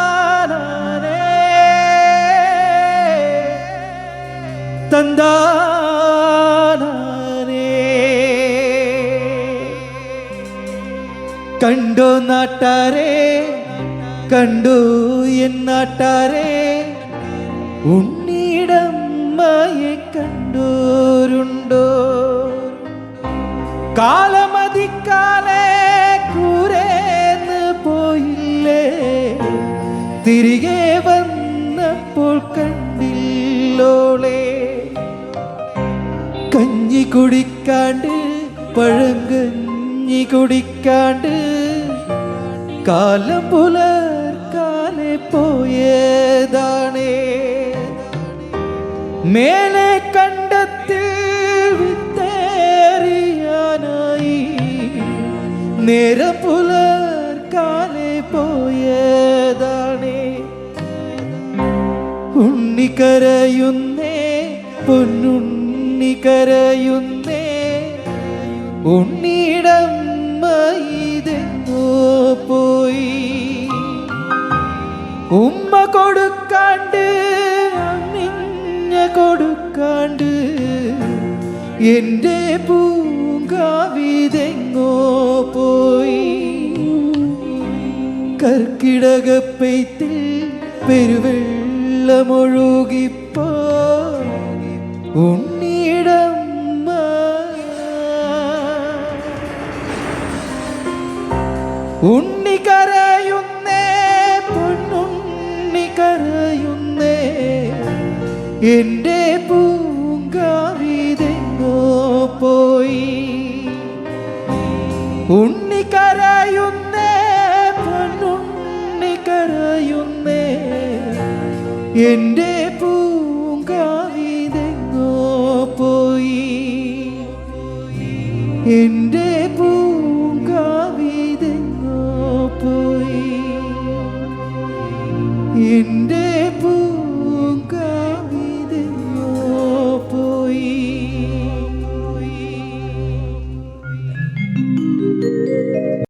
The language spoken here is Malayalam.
തന്താനേ തന്താനേ കണ്ടോ നാട്ടാരേ കണ്ടു എന്നാട്ടാരേ ഉണ്ണിടമ്മയെ കണ്ടോരുണ്ടോ കാലമതിക്കാലേ കൂരേന്ന് പോയില്ലേ തിരികെ വന്നപ്പോൾ കണ്ടില്ലോളെ കഞ്ഞി കുടിക്കാണ്ട് പഴങ്കഞ്ഞി കുടിക്കാണ്ട് കാലം പുലർക്കാലെ പോയതാണേ മേലെ കണ്ടത്തിൽ വിത്തേറിയാനായി നേരം പുലർക്കാലെ പോയതാണേ ഉണ്ണിക്കരയുന്നേ പൊന്നുണ്ണി കരയുന്നേ ഉണ്ണിടമ്മ ഇതെങ്ങോ പോയി ഉമ്മ കൊടുക്കാണ്ട് അമ്മിഞ്ഞ കൊടുക്കാണ്ട് എൻ്റെ പൂങ്കാവിതെങ്ങോ പോയി കർക്കിടകപ്പെയ്ത്തിൽ പെരുവെള്ളമൊഴുകിപ്പോ ഉണ്ണിടമ്മ ഉണ്ണി കരയുന്നേ പൊന്നുണ്ണി കരയുന്നേ എൻ്റെ പൂങ്കാവിതെങ്ങോ പോയി ഉണ്ണി കരയുന്നേ പൊന്നുണ്ണി കരയുന്നേ എൻ്റെ പൂങ്കാവിതെങ്ങോ പോയി എൻ്റെ പൂങ്കാവിതെങ്ങോ പോയി എൻ്റെ